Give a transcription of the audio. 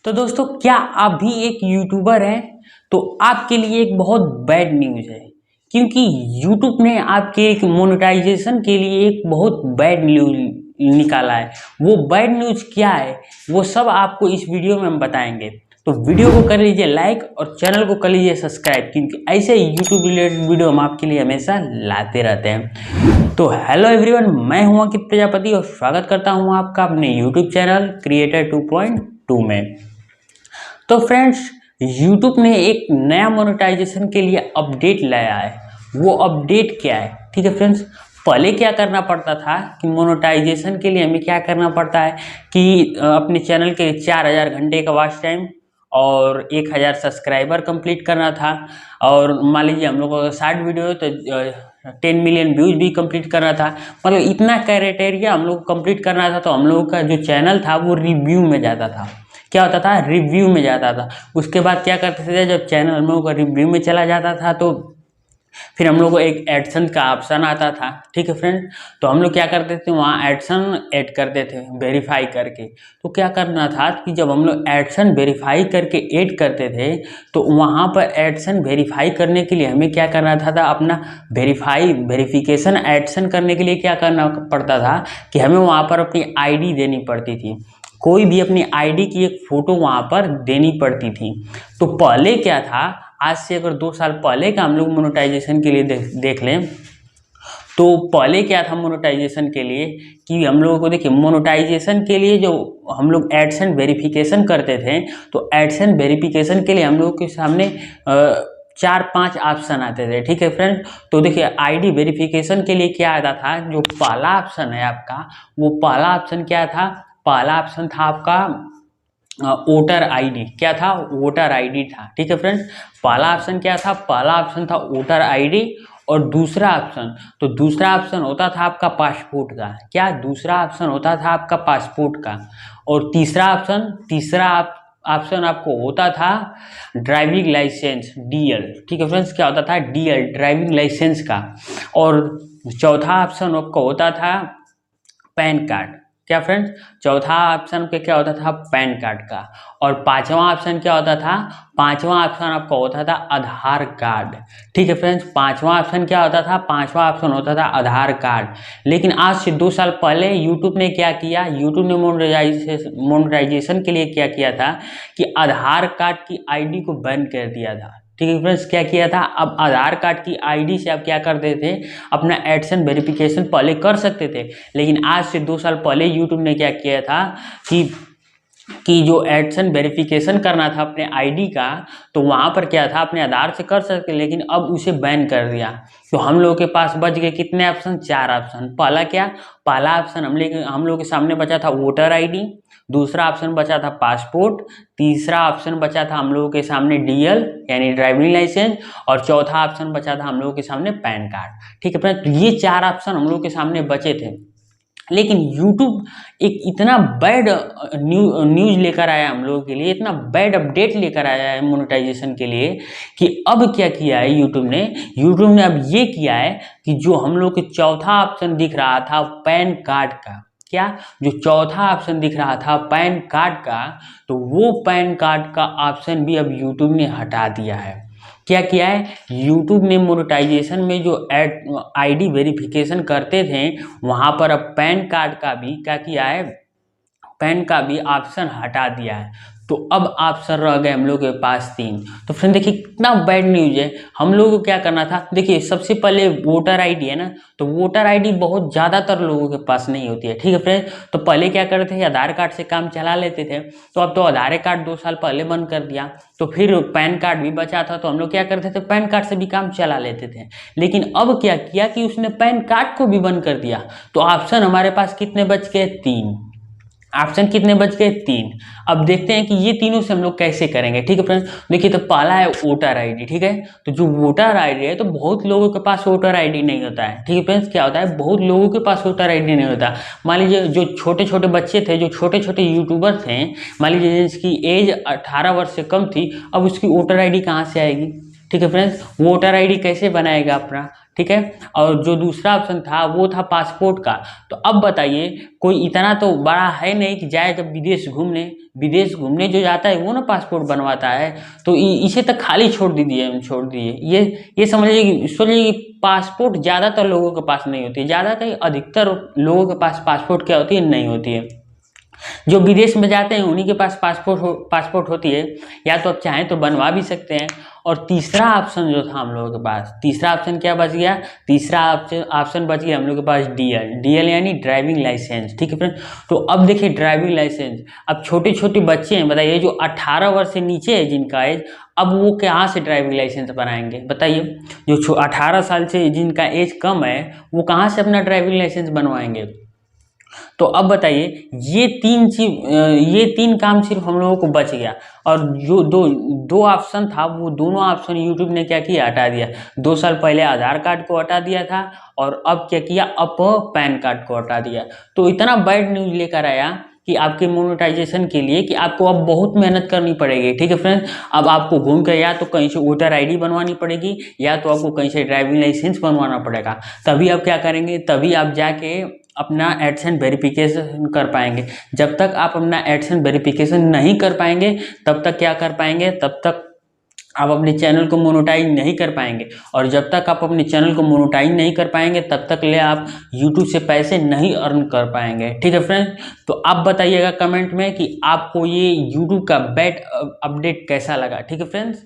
तो दोस्तों, क्या आप भी एक यूट्यूबर हैं? तो आपके लिए एक बहुत बैड न्यूज़ है, क्योंकि यूट्यूब ने आपके एक मोनेटाइजेशन के लिए एक बहुत बैड न्यूज़ निकाला है। वो बैड न्यूज़ क्या है, वो सब आपको इस वीडियो में हम बताएंगे। तो वीडियो को कर लीजिए लाइक और चैनल को कर लीजिए सब्सक्राइब, क्योंकि ऐसे यूट्यूब रिलेटेड वीडियो हम आपके लिए हमेशा लाते रहते हैं। तो हेलो एवरीवन, मैं हूं अंकित प्रजापति और स्वागत करता हूं आपका अपने यूट्यूब चैनल क्रिएटर 2.2 में। तो फ्रेंड्स, YouTube ने एक नया मोनेटाइजेशन के लिए अपडेट लाया है। वो अपडेट क्या है? ठीक है फ्रेंड्स, पहले क्या करना पड़ता था कि मोनेटाइजेशन के लिए हमें क्या करना पड़ता है कि अपने चैनल के 4000 घंटे का वॉच टाइम और 1000 सब्सक्राइबर कंप्लीट करना था। और मान लीजिए हम लोग को 60 वीडियो है तो 10 मिलियन व्यूज भी कंप्लीट करना था। मतलब इतना क्राइटेरिया हम लोग कंप्लीट करना था। तो हम लोगों का जो चैनल था वो रिव्यू में जाता था। क्या होता था? रिव्यू में जाता था। उसके बाद क्या करते थे, जब चैनल हम लोगों का रिव्यू में चला जाता था तो फिर हम लोग को एक एडसेंस का ऑप्शन आता था। ठीक है फ्रेंड, तो हम लोग क्या करते थे, वहाँ एडसन ऐड करते थे वेरीफाई करके। तो क्या करना था कि जब हम लोग एडसन वेरीफाई करके ऐड करते थे तो वहाँ पर एडसन वेरीफाई करने के लिए हमें क्या करना था अपना वेरिफिकेशन एडसन करने के लिए क्या करना पड़ता था कि हमें वहाँ पर अपनी ID देनी पड़ती थी। कोई भी अपनी ID की एक फ़ोटो वहाँ पर देनी पड़ती थी। तो पहले क्या था, आज से अगर 2 साल पहले का हम लोग मोनेटाइजेशन के लिए देख लें तो पहले क्या था मोनेटाइजेशन के लिए कि हम लोगों को देखिए, मोनेटाइजेशन के लिए जो हम लोग एडसेंस वेरिफिकेशन करते थे तो एडसेंस वेरिफिकेशन के लिए हम लोग के सामने 4-5 ऑप्शन आते थे। ठीक है फ्रेंड, तो देखिए ID वेरिफिकेशन के लिए क्या आता था, जो पहला ऑप्शन है आपका, वो पहला ऑप्शन क्या था? पहला ऑप्शन था आपका वोटर ID। क्या था? वोटर ID था। ठीक है फ्रेंड्स, पहला ऑप्शन क्या था? पहला ऑप्शन था वोटर ID। और दूसरा ऑप्शन होता था आपका पासपोर्ट का। क्या? दूसरा ऑप्शन होता था आपका पासपोर्ट का। और तीसरा ऑप्शन आपको होता था ड्राइविंग लाइसेंस, DL। ठीक है फ्रेंड्स, क्या होता था? DL, ड्राइविंग लाइसेंस का। और चौथा ऑप्शन आपको होता था पैन कार्ड। क्या फ्रेंड्स? चौथा ऑप्शन पे क्या होता था? पैन कार्ड का। और पांचवा ऑप्शन क्या होता था? पांचवा ऑप्शन आपका होता था आधार कार्ड। ठीक है फ्रेंड्स, पांचवा ऑप्शन क्या होता था? पांचवा ऑप्शन होता था आधार कार्ड। लेकिन आज से 2 साल पहले यूट्यूब ने क्या किया? यूट्यूब ने मोनेटाइजेशन के लिए क्या किया था कि आधार कार्ड की ID को बैन कर दिया था। ठीक है फ्रेंड्स, क्या किया था? अब आधार कार्ड की ID से आप क्या करते थे, अपना एडसेंस वेरिफिकेशन पहले कर सकते थे। लेकिन आज से 2 साल पहले यूट्यूब ने क्या किया था कि जो एडसेंस वेरिफिकेशन करना था अपने ID का, तो वहाँ पर क्या था, अपने आधार से कर सकते, लेकिन अब उसे बैन कर दिया। तो हम लोग के पास बच गए कितने ऑप्शन? 4 ऑप्शन। पहला ऑप्शन हम लोग के सामने बचा था वोटर ID। दूसरा ऑप्शन बचा था पासपोर्ट। तीसरा ऑप्शन बचा था हम लोगों के सामने DL यानी ड्राइविंग लाइसेंस। और चौथा ऑप्शन बचा था हम लोगों के सामने पैन कार्ड। ठीक है फ्रेंड, तो ये 4 ऑप्शन हम लोग के सामने बचे थे। लेकिन YouTube एक इतना बैड न्यूज़ लेकर आया हम लोगों के लिए, इतना बैड अपडेट लेकर आया है मोनेटाइजेशन के लिए कि अब क्या किया है यूट्यूब ने अब ये किया है कि जो हम लोग के चौथा ऑप्शन दिख रहा था पैन कार्ड का, क्या? जो चौथा ऑप्शन दिख रहा था पैन कार्ड का, तो वो पैन कार्ड का ऑप्शन भी अब यूट्यूब ने हटा दिया है। क्या किया है? यूट्यूब ने मोनेटाइजेशन में जो ID वेरिफिकेशन करते थे वहाँ पर अब पैन कार्ड का भी क्या किया है? पैन का भी ऑप्शन हटा दिया है। तो अब ऑप्शन रह गए हम लोग के पास 3। तो फ्रेंड देखिए कितना बैड न्यूज है। हम लोगों को क्या करना था, देखिए सबसे पहले वोटर ID है ना, तो वोटर ID बहुत ज़्यादातर लोगों के पास नहीं होती है। ठीक है फ्रेंड, तो पहले क्या करते थे, आधार कार्ड से काम चला लेते थे। तो अब तो आधार कार्ड 2 साल पहले बंद कर दिया, तो फिर पैन कार्ड भी बचा था, तो हम लोग क्या करते थे, पैन कार्ड से भी काम चला लेते थे। लेकिन अब क्या किया कि उसने पैन कार्ड को भी बंद कर दिया। तो ऑप्शन हमारे पास कितने बच गए? 3 ऑप्शन। कितने बच गए? 3। अब देखते हैं कि ये तीनों से हम लोग कैसे करेंगे। ठीक है फ्रेंड्स, देखिए तो पहला है वोटर ID। ठीक है, तो जो वोटर ID है, तो बहुत लोगों के पास वोटर ID नहीं होता है। ठीक है फ्रेंड्स, क्या होता है, बहुत लोगों के पास वोटर ID नहीं होता। मान लीजिए जो छोटे छोटे बच्चे थे, जो छोटे छोटे यूट्यूबर थे, मान लीजिए जिसकी एज 18 वर्ष से कम थी, अब उसकी वोटर ID कहाँ से आएगी? ठीक है फ्रेंड्स, वोटर आईडी कैसे बनाएगा अपना, ठीक है। और जो दूसरा ऑप्शन था वो था पासपोर्ट का। तो अब बताइए, कोई इतना तो बड़ा है नहीं कि जाए जब विदेश घूमने जो जाता है वो ना पासपोर्ट बनवाता है। तो इसे तक खाली छोड़ दिए। ये सोचिए कि पासपोर्ट ज़्यादातर लोगों के पास नहीं होती है, ज़्यादातर अधिकतर लोगों के पास पासपोर्ट क्या होती है, नहीं होती है। जो विदेश में जाते हैं उन्हीं के पास पासपोर्ट होती है, या तो आप चाहें तो बनवा भी सकते हैं। और तीसरा ऑप्शन जो था हम लोगों के पास, तीसरा ऑप्शन क्या बच गया, तीसरा ऑप्शन बच गया हम लोग के पास डीएल यानी ड्राइविंग लाइसेंस, ठीक है फ्रेंड। तो अब देखिए ड्राइविंग लाइसेंस, अब छोटे छोटे बच्चे हैं, बताइए जो 18 वर्ष से नीचे है जिनका एज, अब वो कहाँ से ड्राइविंग लाइसेंस बनाएंगे बताइए। जो 18 साल से जिनका एज कम है वो कहाँ से अपना ड्राइविंग लाइसेंस बनवाएंगे। तो अब बताइए, ये तीन काम सिर्फ हम लोगों को बच गया। और जो दो ऑप्शन था वो दोनों ऑप्शन यूट्यूब ने क्या किया, हटा दिया। 2 साल पहले आधार कार्ड को हटा दिया था और अब क्या किया, अब पैन कार्ड को हटा दिया। तो इतना बैड न्यूज़ लेकर आया कि आपके मोनेटाइजेशन के लिए कि आपको अब बहुत मेहनत करनी पड़ेगी, ठीक है फ्रेंड्स। अब आपको घूम कर या तो कहीं से वोटर आईडी बनवानी पड़ेगी, या तो आपको कहीं से ड्राइविंग लाइसेंस बनवाना पड़ेगा। तभी आप क्या करेंगे, तभी आप जाके अपना एडसेंस वेरिफिकेशन कर पाएंगे। जब तक आप अपना एडसेंस वेरिफिकेशन नहीं कर पाएंगे तब तक क्या कर पाएंगे, तब तक आप अपने चैनल को मोनेटाइज नहीं कर पाएंगे। और जब तक आप अपने चैनल को मोनेटाइज नहीं कर पाएंगे तब तक ले आप यूट्यूब से पैसे नहीं अर्न कर पाएंगे, ठीक है फ्रेंड्स। तो आप बताइएगा कमेंट में कि आपको ये यूट्यूब का बैड अपडेट कैसा लगा, ठीक है फ्रेंड्स।